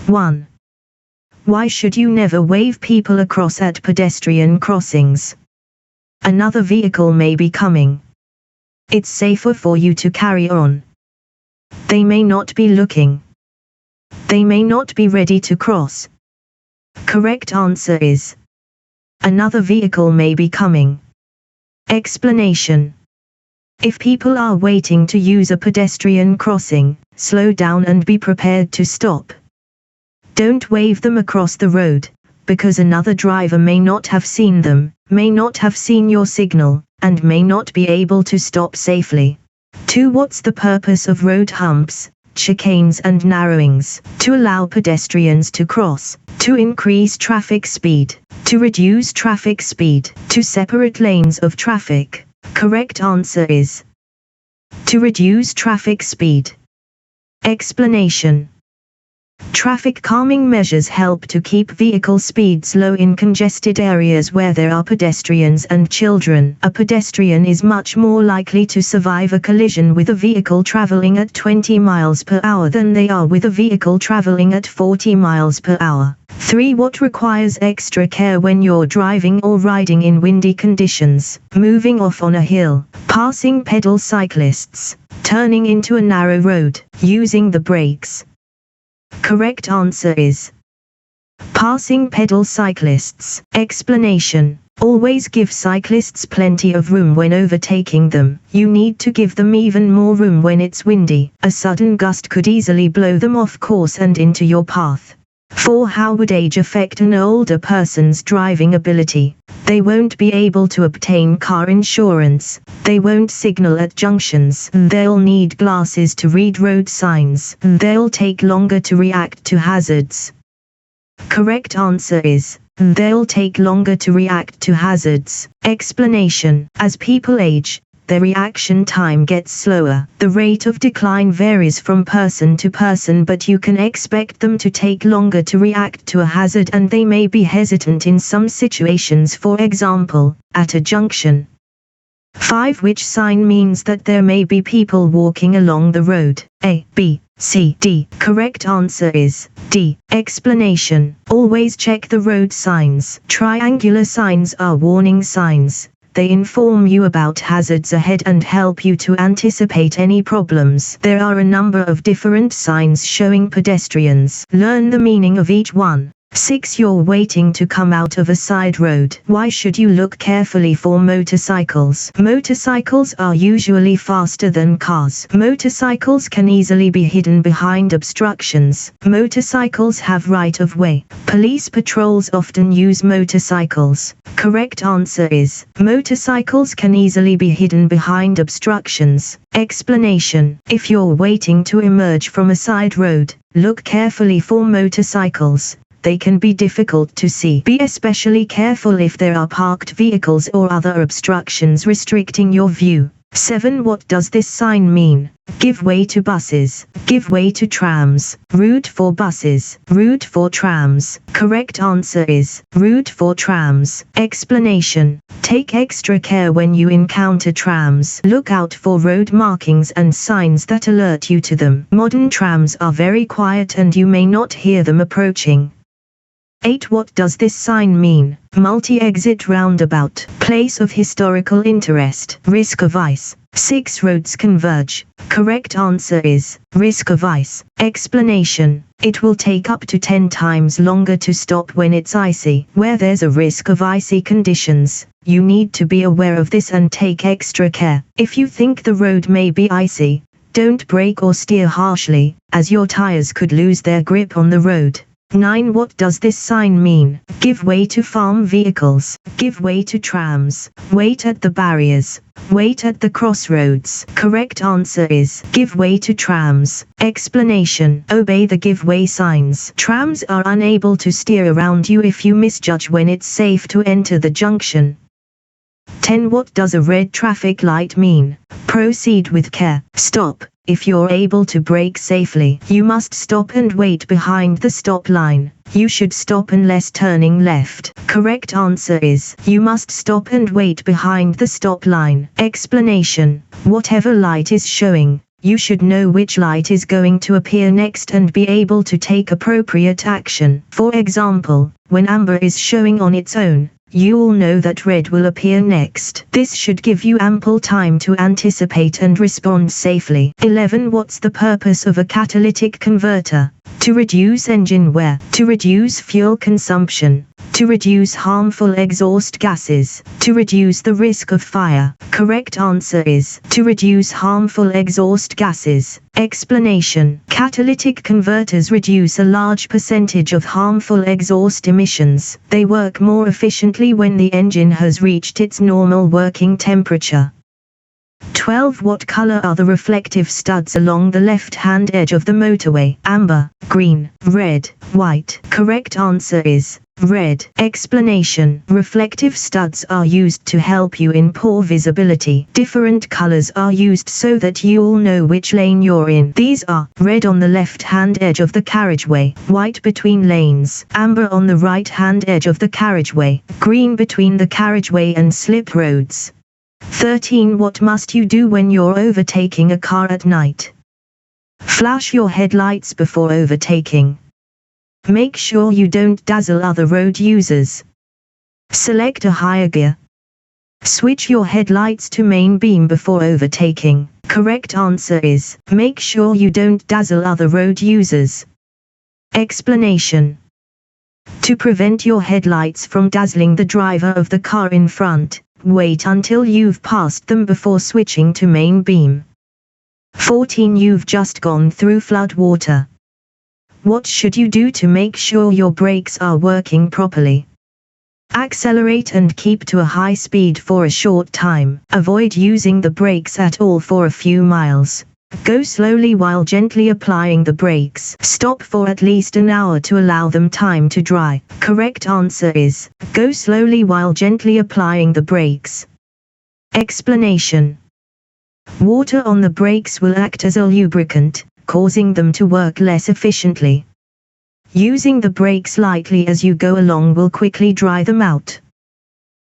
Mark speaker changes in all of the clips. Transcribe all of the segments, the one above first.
Speaker 1: 1. Why should you never wave people across at pedestrian crossings? Another vehicle may be coming. It's safer for you to carry on. They may not be looking. They may not be ready to cross. Correct answer is: another vehicle may be coming. Explanation. If people are waiting to use a pedestrian crossing, slow down and be prepared to stop. Don't wave them across the road, because another driver may not have seen them, may not have seen your signal, and may not be able to stop safely. 2. What's the purpose of road humps, chicanes and narrowings? To allow pedestrians to cross, to increase traffic speed, to reduce traffic speed, to separate lanes of traffic. Correct answer is: to reduce traffic speed. Explanation. Traffic calming measures help to keep vehicle speeds low in congested areas where there are pedestrians and children. A pedestrian is much more likely to survive a collision with a vehicle traveling at 20 miles per hour than they are with a vehicle traveling at 40 miles per hour. 3. What requires extra care when you're driving or riding in windy conditions? Moving off on a hill, passing pedal cyclists, turning into a narrow road, using the brakes. Correct answer is: passing pedal cyclists. Explanation. Always give cyclists plenty of room when overtaking them. You need to give them even more room when it's windy. A sudden gust could easily blow them off course and into your path. 4. How would age affect an older person's driving ability? They won't be able to obtain car insurance. They won't signal at junctions. They'll need glasses to read road signs. They'll take longer to react to hazards. Correct answer is: they'll take longer to react to hazards. Explanation. As people age, their reaction time gets slower. The rate of decline varies from person to person, but you can expect them to take longer to react to a hazard and they may be hesitant in some situations, for example, at a junction. 5. Which sign means that there may be people walking along the road? A, B, C, D. Correct answer is D. Explanation. Always check the road signs. Triangular signs are warning signs. They inform you about hazards ahead and help you to anticipate any problems. There are a number of different signs showing pedestrians. Learn the meaning of each one. 6. You're waiting to come out of a side road. Why should you look carefully for motorcycles? Motorcycles are usually faster than cars. Motorcycles can easily be hidden behind obstructions. Motorcycles have right of way. Police patrols often use motorcycles. Correct answer is: motorcycles can easily be hidden behind obstructions. Explanation. If you're waiting to emerge from a side road, look carefully for motorcycles. They can be difficult to see. Be especially careful if there are parked vehicles or other obstructions restricting your view. 7. What does this sign mean? Give way to buses. Give way to trams. Route for buses. Route for trams. Correct answer is route for trams. Explanation. Take extra care when you encounter trams. Look out for road markings and signs that alert you to them. Modern trams are very quiet and you may not hear them approaching. 8. What does this sign mean? Multi-exit roundabout. Place of historical interest. Risk of ice. 6. Roads converge. Correct answer is risk of ice. Explanation. It will take up to 10 times longer to stop when it's icy. Where there's a risk of icy conditions, you need to be aware of this and take extra care. If you think the road may be icy, don't brake or steer harshly, as your tires could lose their grip on the road. 9. What does this sign mean? Give way to farm vehicles. Give way to trams. Wait at the barriers. Wait at the crossroads. Correct answer is give way to trams. Explanation. Obey the give way signs. Trams are unable to steer around you if you misjudge when it's safe to enter the junction. 10. What does a red traffic light mean? Proceed with care. Stop. If you're able to brake safely, you must stop and wait behind the stop line. You should stop unless turning left. Correct answer is you must stop and wait behind the stop line. Explanation. Whatever light is showing, You should know which light is going to appear next and be able to take appropriate action. For example, when amber is showing on its own, you will know that red will appear next. This should give you ample time to anticipate and respond safely. 11. What's the purpose of a catalytic converter? To reduce engine wear, to reduce fuel consumption, to reduce harmful exhaust gases, to reduce the risk of fire. Correct answer is to reduce harmful exhaust gases. Explanation: catalytic converters reduce a large percentage of harmful exhaust emissions. They work more efficiently when the engine has reached its normal working temperature. 12. What color are the reflective studs along the left-hand edge of the motorway? Amber, green, red, white. Correct answer is red. Explanation: reflective studs are used to help you in poor visibility. Different colors are used so that you'll know which lane you're in. These are red on the left-hand edge of the carriageway, white between lanes, amber on the right-hand edge of the carriageway, green between the carriageway and slip roads. 13. What must you do when you're overtaking a car at night? Flash your headlights before overtaking. Make sure you don't dazzle other road users. Select a higher gear. Switch your headlights to main beam before overtaking. Correct answer is make sure you don't dazzle other road users. Explanation: to prevent your headlights from dazzling the driver of the car in front, wait until you've passed them before switching to main beam. 14. You've just gone through flood water. What should you do to make sure your brakes are working properly? Accelerate and keep to a high speed for a short time. Avoid using the brakes at all for a few miles. Go slowly while gently applying the brakes. Stop for at least an hour to allow them time to dry. Correct answer is go slowly while gently applying the brakes. Explanation: water on the brakes will act as a lubricant, causing them to work less efficiently. Using the brakes lightly as you go along will quickly dry them out.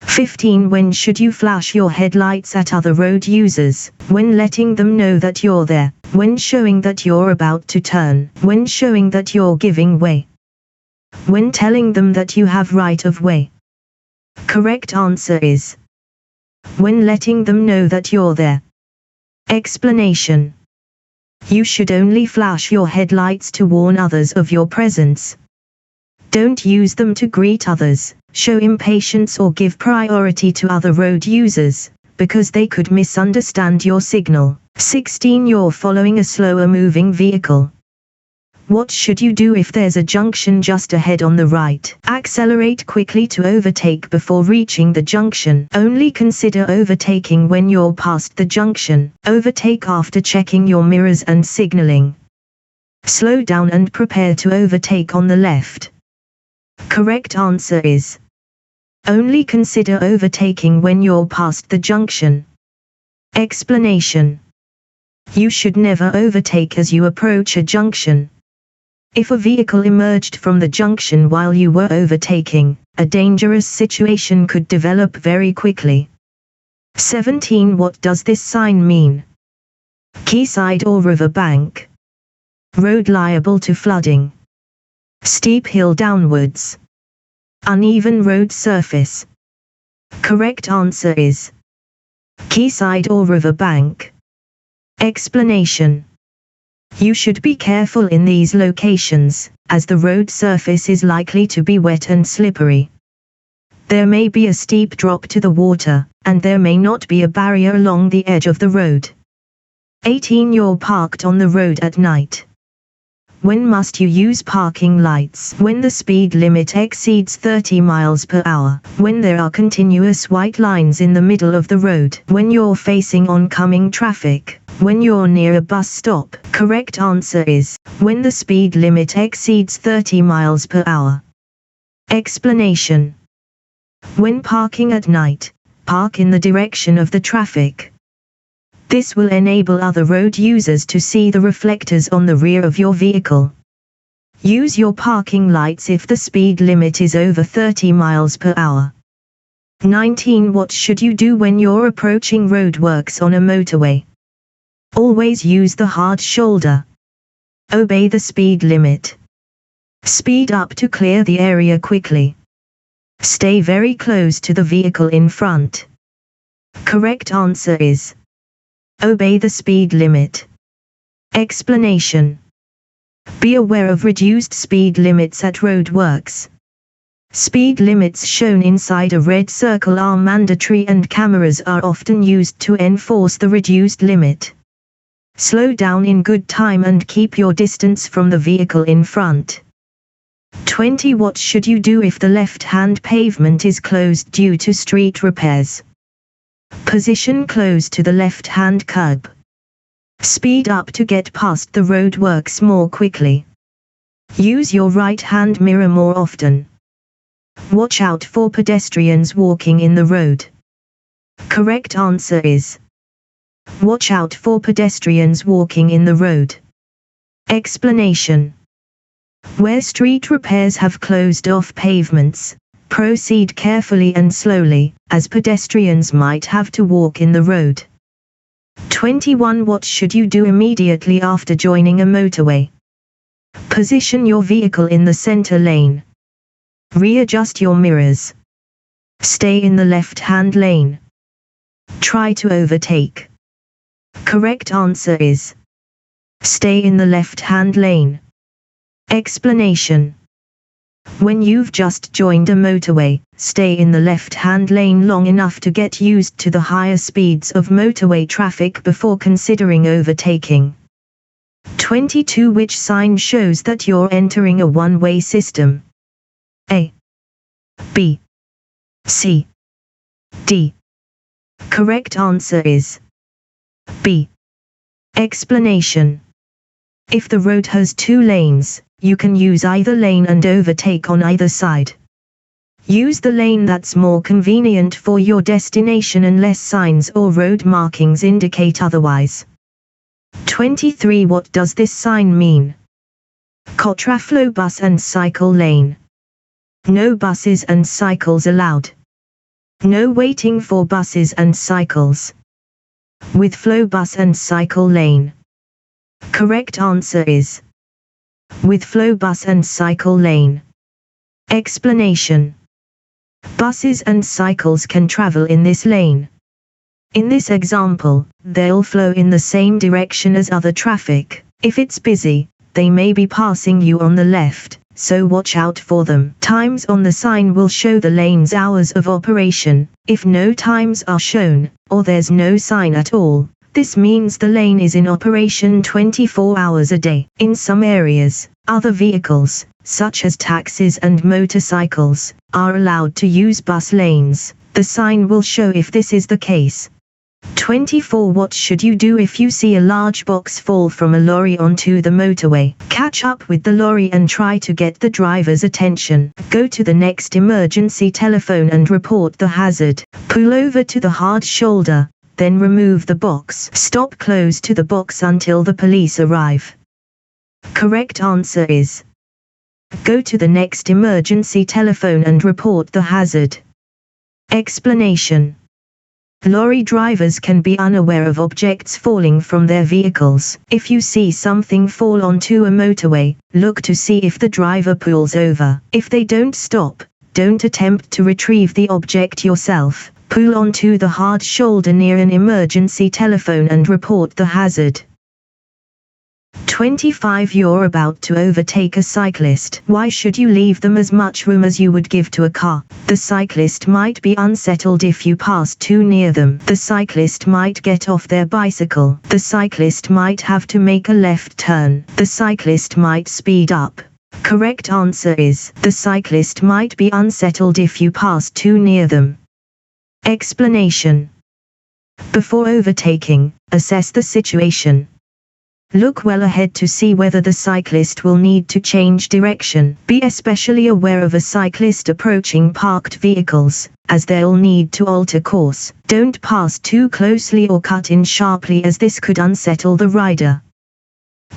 Speaker 1: 15. When should you flash your headlights at other road users? When letting them know that you're there, when showing that you're about to turn, when showing that you're giving way, when telling them that you have right of way. Correct answer is when letting them know that you're there. Explanation: you should only flash your headlights to warn others of your presence. Don't use them to greet others, show impatience or give priority to other road users, because they could misunderstand your signal. 16. You're following a slower moving vehicle. What should you do if there's a junction just ahead on the right? Accelerate quickly to overtake before reaching the junction. Only consider overtaking when you're past the junction. Overtake after checking your mirrors and signaling. Slow down and prepare to overtake on the left. Correct answer is only consider overtaking when you're past the junction. Explanation: you should never overtake as you approach a junction. If a vehicle emerged from the junction while you were overtaking, a dangerous situation could develop very quickly. 17. What does this sign mean? Quayside or river bank. Road liable to flooding. Steep hill downwards. Uneven road surface. Correct answer is quayside or river bank. Explanation: you should be careful in these locations, as the road surface is likely to be wet and slippery. There may be a steep drop to the water, and there may not be a barrier along the edge of the road. 18. You're parked on the road at night. When must you use parking lights? When the speed limit exceeds 30 miles per hour. When there are continuous white lines in the middle of the road. When you're facing oncoming traffic. When you're near a bus stop. Correct answer is when the speed limit exceeds 30 miles per hour. Explanation: when parking at night, park in the direction of the traffic. This will enable other road users to see the reflectors on the rear of your vehicle. Use your parking lights if the speed limit is over 30 miles per hour. 19. What should you do when you're approaching roadworks on a motorway? Always use the hard shoulder. Obey the speed limit. Speed up to clear the area quickly. Stay very close to the vehicle in front. Correct answer is obey the speed limit. Explanation. Be aware of reduced speed limits at roadworks. Speed limits shown inside a red circle are mandatory and cameras are often used to enforce the reduced limit. Slow down in good time and keep your distance from the vehicle in front. 20. What should you do if the left-hand pavement is closed due to street repairs? Position close to the left-hand curb. Speed up to get past the roadworks more quickly. Use your right-hand mirror more often. Watch out for pedestrians walking in the road. Correct answer is watch out for pedestrians walking in the road. Explanation. Where street repairs have closed off pavements, proceed carefully and slowly, as pedestrians might have to walk in the road. 21. What should you do immediately after joining a motorway? Position your vehicle in the center lane. Readjust your mirrors. Stay in the left-hand lane. Try to overtake. Correct answer is stay in the left-hand lane. Explanation. When you've just joined a motorway, stay in the left-hand lane long enough to get used to the higher speeds of motorway traffic before considering overtaking. 22. Which sign shows that you're entering a one-way system? A, B, C, D. Correct answer is B. Explanation. If the road has two lanes, you can use either lane and overtake on either side. Use the lane that's more convenient for your destination unless signs or road markings indicate otherwise. 23. What does this sign mean? Contraflow bus and cycle lane. No buses and cycles allowed. No waiting for buses and cycles. With flow bus and cycle lane. Correct answer is with flow bus and cycle lane. Explanation. Buses and cycles can travel in this lane. In this example, they'll flow in the same direction as other traffic. If it's busy, they may be passing you on the left, so watch out for them. Times on the sign will show the lane's hours of operation. If no times are shown, or there's no sign at all, this means the lane is in operation 24 hours a day. In some areas, other vehicles, such as taxis and motorcycles, are allowed to use bus lanes. The sign will show if this is the case. 24. What should you do if you see a large box fall from a lorry onto the motorway? Catch up with the lorry and try to get the driver's attention. Go to the next emergency telephone and report the hazard. Pull over to the hard shoulder, then remove the box. Stop close to the box until the police arrive. Correct answer is go to the next emergency telephone and report the hazard. Explanation. Lorry drivers can be unaware of objects falling from their vehicles. If you see something fall onto a motorway, look to see if the driver pulls over. If they don't stop, don't attempt to retrieve the object yourself. Pull onto the hard shoulder near an emergency telephone and report the hazard. 25. You're about to overtake a cyclist. Why should you leave them as much room as you would give to a car? The cyclist might be unsettled if you pass too near them. The cyclist might get off their bicycle. The cyclist might have to make a left turn. The cyclist might speed up. Correct answer is the cyclist might be unsettled if you pass too near them. Explanation. Before overtaking, assess the situation. Look well ahead to see whether the cyclist will need to change direction. Be especially aware of a cyclist approaching parked vehicles, as they'll need to alter course. Don't pass too closely or cut in sharply as this could unsettle the rider.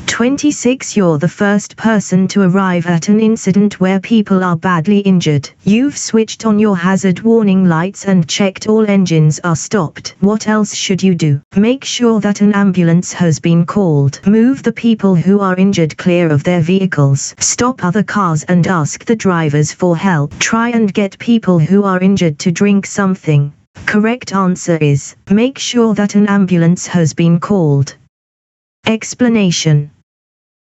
Speaker 1: 26. You're the first person to arrive at an incident where people are badly injured. You've switched on your hazard warning lights and checked all engines are stopped. What else should you do? Make sure that an ambulance has been called. Move the people who are injured clear of their vehicles. Stop other cars and ask the drivers for help. Try and get people who are injured to drink something. Correct answer is, make sure that an ambulance has been called. Explanation.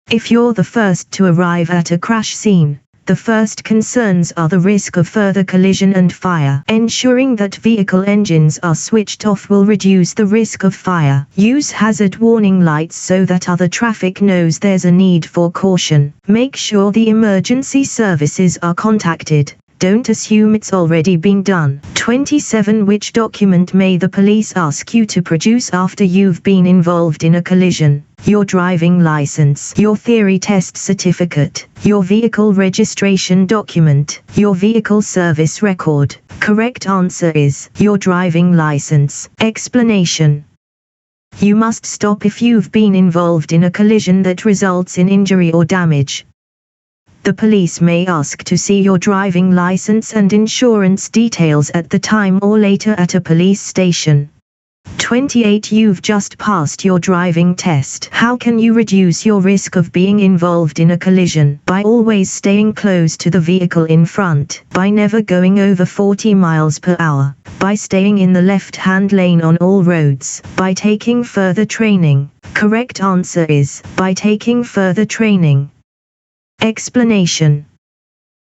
Speaker 1: If you're the first to arrive at a crash scene, the first concerns are the risk of further collision and fire. Ensuring that vehicle engines are switched off will reduce the risk of fire. Use hazard warning lights so that other traffic knows there's a need for caution. Make sure the emergency services are contacted. Don't assume it's already been done. 27. Which document may the police ask you to produce after you've been involved in a collision? Your driving license, your theory test certificate, your vehicle registration document, your vehicle service record. Correct answer is, your driving license. Explanation. You must stop if you've been involved in a collision that results in injury or damage. The police may ask to see your driving license and insurance details at the time or later at a police station. 28. You've just passed your driving test. How can you reduce your risk of being involved in a collision? By always staying close to the vehicle in front. By never going over 40 miles per hour. By staying in the left-hand lane on all roads. By taking further training. Correct answer is, by taking further training. Explanation.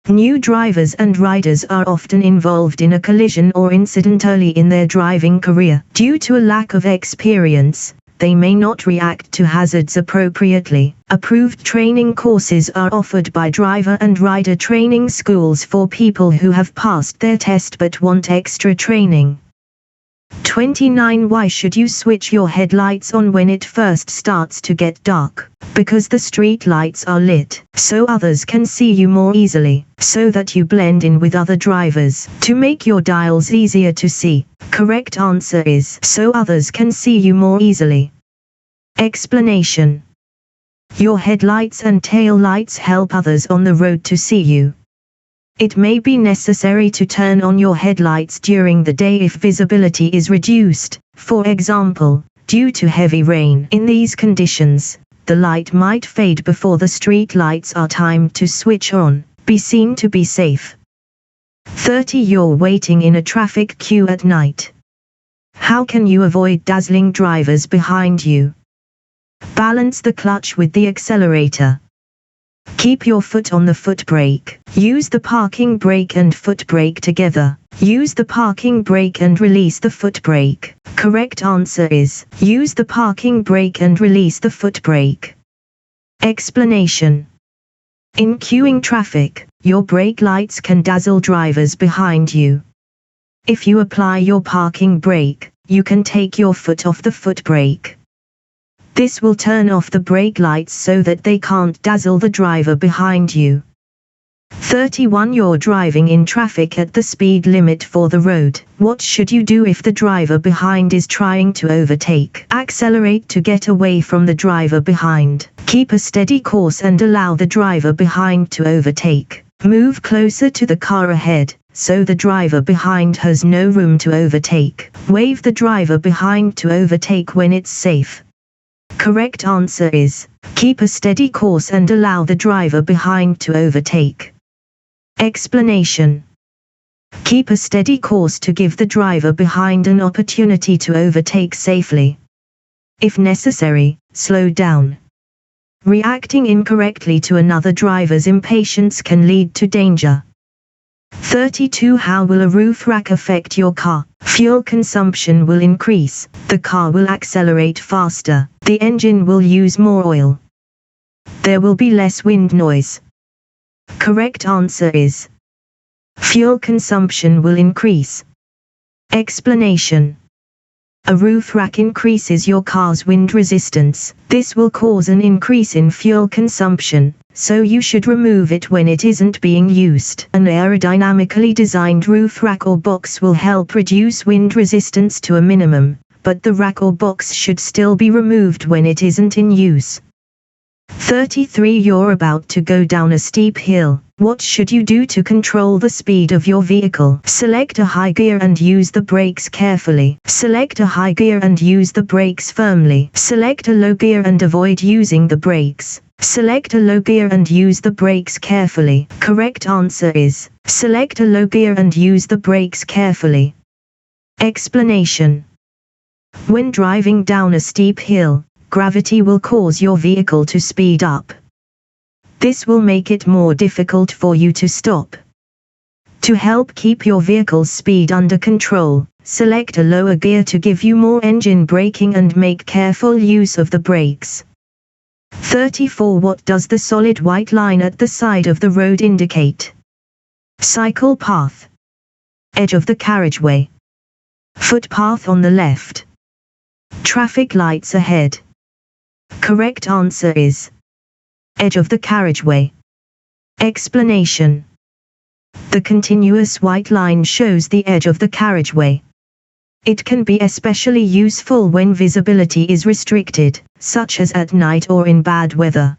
Speaker 1: New drivers and riders are often involved in a collision or incident early in their driving career. Due to a lack of experience, they may not react to hazards appropriately. Approved training courses are offered by driver and rider training schools for people who have passed their test but want extra training. 29. Why should you switch your headlights on when it first starts to get dark? Because the street lights are lit, so others can see you more easily, so that you blend in with other drivers, to make your dials easier to see. Correct answer is, so others can see you more easily. Explanation. Your headlights and tail lights help others on the road to see you. It may be necessary to turn on your headlights during the day if visibility is reduced, for example, due to heavy rain. In these conditions, the light might fade before the street lights are timed to switch on. Be seen to be safe. 30. You're waiting in a traffic queue at night. How can you avoid dazzling drivers behind you? Balance the clutch with the accelerator. Keep your foot on the foot brake. Use the parking brake and foot brake together. Use the parking brake and release the foot brake. Correct answer is, use the parking brake and release the foot brake. Explanation. In queuing traffic, your brake lights can dazzle drivers behind you. If you apply your parking brake, you can take your foot off the foot brake. This will turn off the brake lights so that they can't dazzle the driver behind you. 31. You're driving in traffic at the speed limit for the road. What should you do if the driver behind is trying to overtake? Accelerate to get away from the driver behind. Keep a steady course and allow the driver behind to overtake. Move closer to the car ahead, so the driver behind has no room to overtake. Wave the driver behind to overtake when it's safe. Correct answer is, keep a steady course and allow the driver behind to overtake. Explanation. Keep a steady course to give the driver behind an opportunity to overtake safely. If necessary, slow down. Reacting incorrectly to another driver's impatience can lead to danger. 32. How will a roof rack affect your car? Fuel consumption will increase, the car will accelerate faster, the engine will use more oil. There will be less wind noise. Correct answer is, fuel consumption will increase. Explanation. A roof rack increases your car's wind resistance. This will cause an increase in fuel consumption, so you should remove it when it isn't being used. An aerodynamically designed roof rack or box will help reduce wind resistance to a minimum, but the rack or box should still be removed when it isn't in use. 33. You're about to go down a steep hill. What should you do to control the speed of your vehicle? Select a high gear and use the brakes carefully. Select a high gear and use the brakes firmly. Select a low gear and avoid using the brakes. Select a low gear and use the brakes carefully. Correct answer is, select a low gear and use the brakes carefully. Explanation. When driving down a steep hill, gravity will cause your vehicle to speed up. This will make it more difficult for you to stop. To help keep your vehicle's speed under control, select a lower gear to give you more engine braking and make careful use of the brakes. 34. What does the solid white line at the side of the road indicate? Cycle path. Edge of the carriageway. Footpath on the left. Traffic lights ahead. Correct answer is edge of the carriageway. Explanation. The continuous white line shows the edge of the carriageway. It can be especially useful when visibility is restricted, such as at night or in bad weather.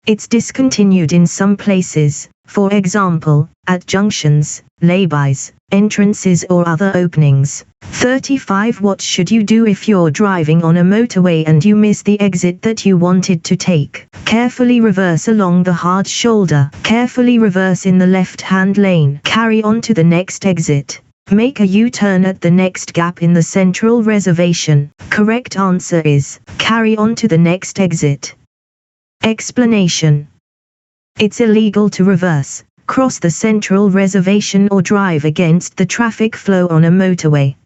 Speaker 1: It's discontinued in some places, for example, at junctions, laybys, entrances or other openings. 35. What should you do if you're driving on a motorway and you miss the exit that you wanted to take? Carefully reverse along the hard shoulder. Carefully reverse in the left-hand lane. Carry on to the next exit. Make a U-turn at the next gap in the central reservation. Correct answer is, carry on to the next exit. Explanation. It's illegal to reverse, cross the central reservation or drive against the traffic flow on a motorway.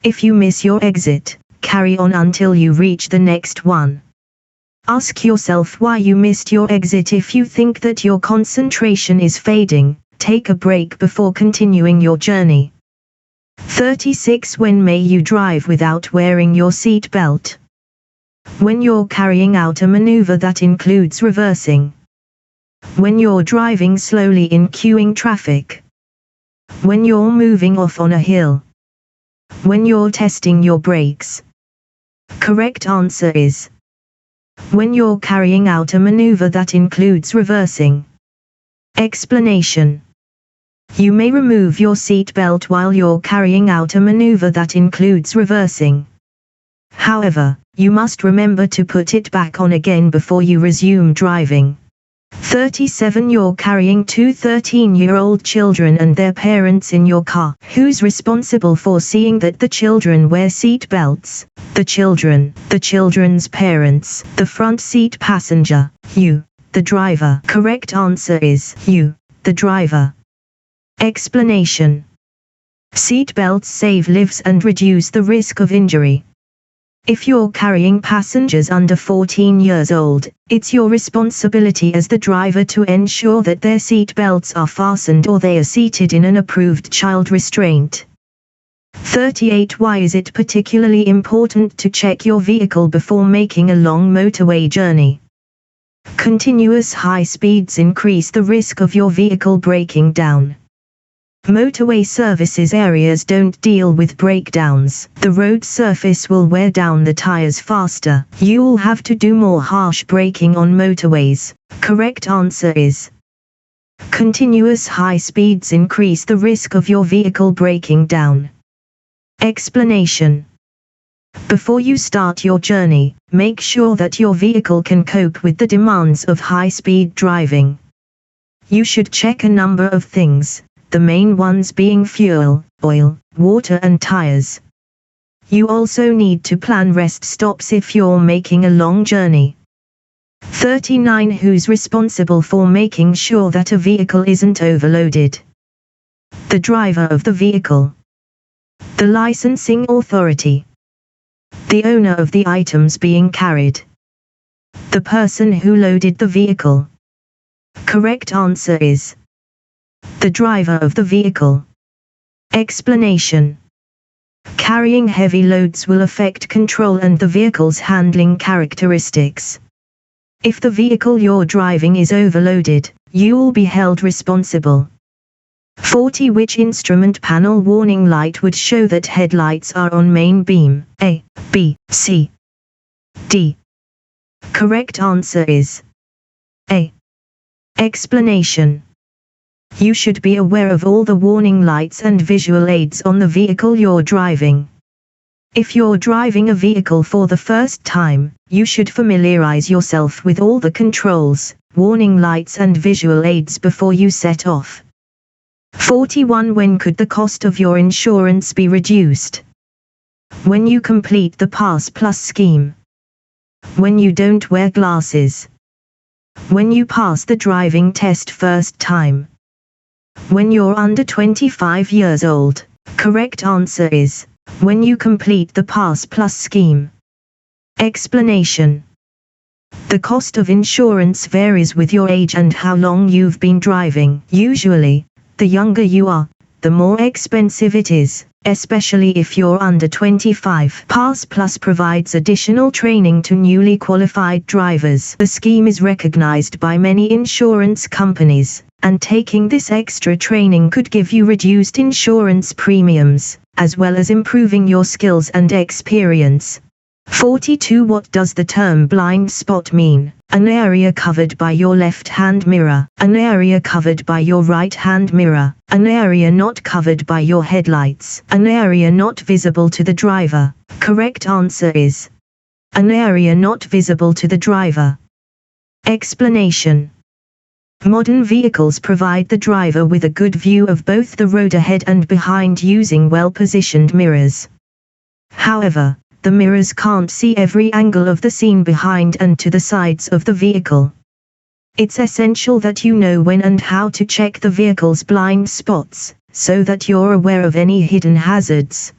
Speaker 1: If you miss your exit, carry on until you reach the next one. Ask yourself why you missed your exit. If you think that your concentration is fading, take a break before continuing your journey. 36. When may you drive without wearing your seat belt? When you're carrying out a maneuver that includes reversing. When you're driving slowly in queuing traffic. When you're moving off on a hill. When you're testing your brakes. Correct answer is when you're carrying out a maneuver that includes reversing. Explanation. You may remove your seat belt while you're carrying out a maneuver that includes reversing. However, you must remember to put it back on again before you resume driving. 37. You're carrying two 13-year-old children and their parents in your car. Who's responsible for seeing that the children wear seat belts? The children, the children's parents, the front seat passenger, you, the driver. Correct answer is you, the driver. Explanation. Seat belts save lives and reduce the risk of injury. If you're carrying passengers under 14 years old, it's your responsibility as the driver to ensure that their seat belts are fastened or they are seated in an approved child restraint. 38. Why is it particularly important to check your vehicle before making a long motorway journey? Continuous high speeds increase the risk of your vehicle breaking down. Motorway services areas don't deal with breakdowns. The road surface will wear down the tires faster. You'll have to do more harsh braking on motorways. Correct answer is continuous high speeds increase the risk of your vehicle breaking down. Explanation. Before you start your journey, make sure that your vehicle can cope with the demands of high-speed driving. You should check a number of things, the main ones being fuel, oil, water and tires. You also need to plan rest stops if you're making a long journey. 39. Who's responsible for making sure that a vehicle isn't overloaded? The driver of the vehicle. The licensing authority. The owner of the items being carried. The person who loaded the vehicle. Correct answer is the driver of the vehicle. Explanation. Carrying heavy loads will affect control and the vehicle's handling characteristics. If the vehicle you're driving is overloaded, you will be held responsible. 40. Which instrument panel warning light would show that headlights are on main beam? A, B, C, D. Correct answer is A. Explanation. You should be aware of all the warning lights and visual aids on the vehicle you're driving. If you're driving a vehicle for the first time, you should familiarize yourself with all the controls, warning lights and visual aids before you set off. 41. When could the cost of your insurance be reduced? When you complete the Pass Plus scheme. When you don't wear glasses. When you pass the driving test first time. When you're under 25 years old. Correct answer is when you complete the Pass Plus scheme. Explanation. The cost of insurance varies with your age and how long you've been driving. Usually, the younger you are, the more expensive it is, especially if you're under 25. Pass Plus provides additional training to newly qualified drivers. The scheme is recognized by many insurance companies, and taking this extra training could give you reduced insurance premiums, as well as improving your skills and experience. 42. What does the term blind spot mean? An area covered by your left-hand mirror, an area covered by your right-hand mirror, an area not covered by your headlights, an area not visible to the driver. Correct answer is an area not visible to the driver. Explanation. Modern vehicles provide the driver with a good view of both the road ahead and behind using well-positioned mirrors. However, the mirrors can't see every angle of the scene behind and to the sides of the vehicle. It's essential that you know when and how to check the vehicle's blind spots, so that you're aware of any hidden hazards.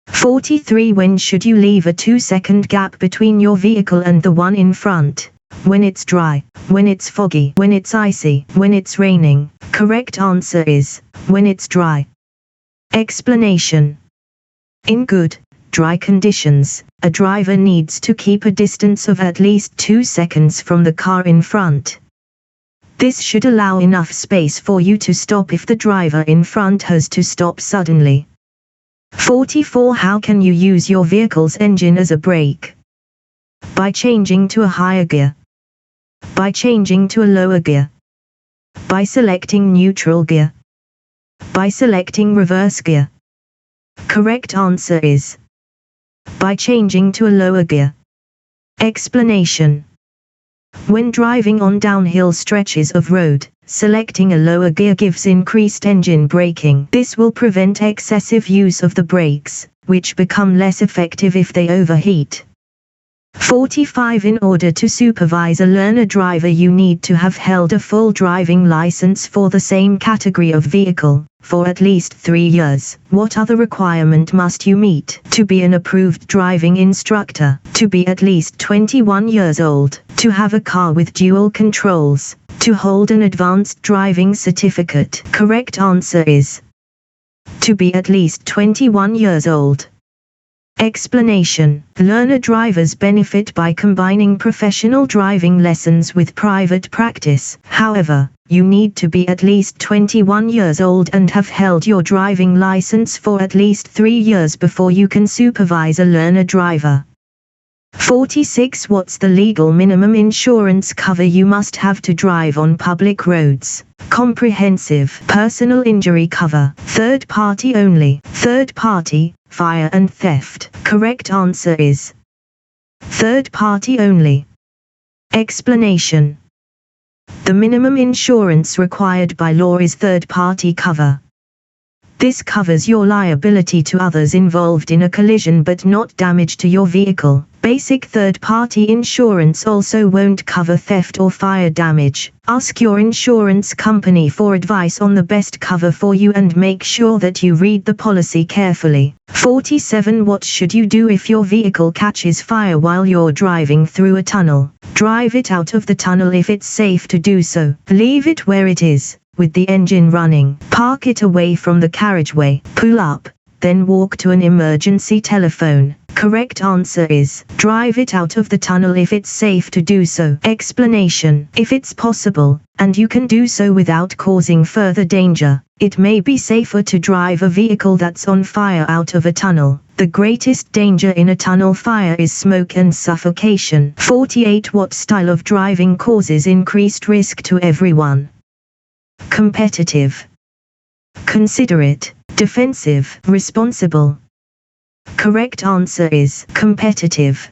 Speaker 1: 43. When should you leave a 2-second gap between your vehicle and the one in front? When it's dry, when it's foggy, when it's icy, when it's raining. Correct answer is when it's dry. Explanation. In good, dry conditions, a driver needs to keep a distance of at least 2 seconds from the car in front. This should allow enough space for you to stop if the driver in front has to stop suddenly. 44. How can you use your vehicle's engine as a brake? By changing to a higher gear. By changing to a lower gear. By selecting neutral gear. By selecting reverse gear. Correct answer is by changing to a lower gear. Explanation. When driving on downhill stretches of road, selecting a lower gear gives increased engine braking. This will prevent excessive use of the brakes, which become less effective if they overheat. 45. In order to supervise a learner driver, you need to have held a full driving license for the same category of vehicle for at least 3 years. What other requirement must you meet? To be an approved driving instructor, to be at least 21 years old, to have a car with dual controls, to hold an advanced driving certificate. Correct answer is to be at least 21 years old. Explanation. Learner drivers benefit by combining professional driving lessons with private practice. However, you need to be at least 21 years old and have held your driving license for at least 3 years before you can supervise a learner driver. 46. What's the legal minimum insurance cover you must have to drive on public roads? Comprehensive personal injury cover, third party only, third party, fire and theft. Correct answer is third party only. Explanation. The minimum insurance required by law is third party cover. This covers your liability to others involved in a collision but not damage to your vehicle. Basic third-party insurance also won't cover theft or fire damage. Ask your insurance company for advice on the best cover for you and make sure that you read the policy carefully. 47. What should you do if your vehicle catches fire while you're driving through a tunnel? Drive it out of the tunnel if it's safe to do so. Leave it where it is, with the engine running. Park it away from the carriageway. Pull up, then walk to an emergency telephone. Correct answer is drive it out of the tunnel if it's safe to do so. Explanation. If it's possible, and you can do so without causing further danger, it may be safer to drive a vehicle that's on fire out of a tunnel. The greatest danger in a tunnel fire is smoke and suffocation. 48. What style of driving causes increased risk to everyone? Competitive, considerate, defensive, responsible. Correct answer is competitive.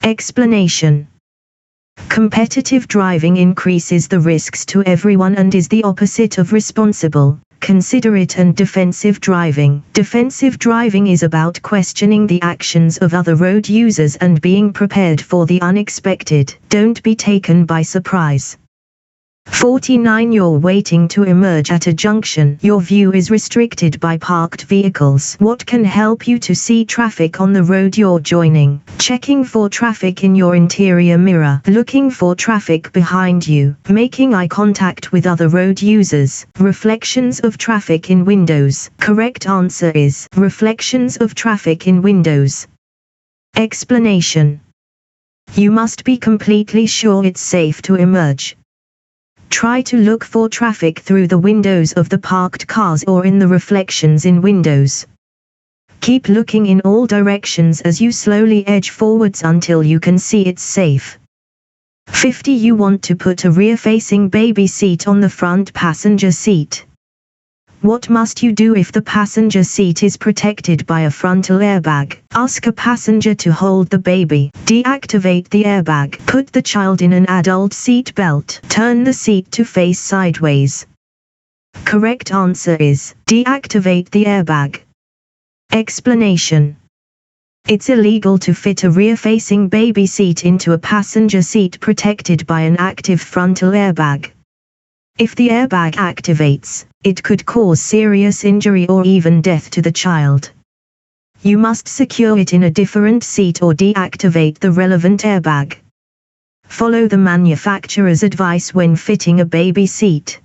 Speaker 1: Explanation. Competitive driving increases the risks to everyone and is the opposite of responsible, considerate and defensive driving. Defensive driving is about questioning the actions of other road users and being prepared for the unexpected. Don't be taken by surprise. 49. You're waiting to emerge at a junction. Your view is restricted by parked vehicles. What can help you to see traffic on the road you're joining? Checking for traffic in your interior mirror. Looking for traffic behind you. Making eye contact with other road users. Reflections of traffic in windows. Correct answer is reflections of traffic in windows. Explanation. You must be completely sure it's safe to emerge. Try to look for traffic through the windows of the parked cars or in the reflections in windows. Keep looking in all directions as you slowly edge forwards until you can see it's safe. 50. You want to put a rear-facing baby seat on the front passenger seat. What must you do if the passenger seat is protected by a frontal airbag? Ask a passenger to hold the baby. Deactivate the airbag. Put the child in an adult seat belt. Turn the seat to face sideways. Correct answer is deactivate the airbag. Explanation. It's illegal to fit a rear-facing baby seat into a passenger seat protected by an active frontal airbag. If the airbag activates, it could cause serious injury or even death to the child. You must secure it in a different seat or deactivate the relevant airbag. Follow the manufacturer's advice when fitting a baby seat.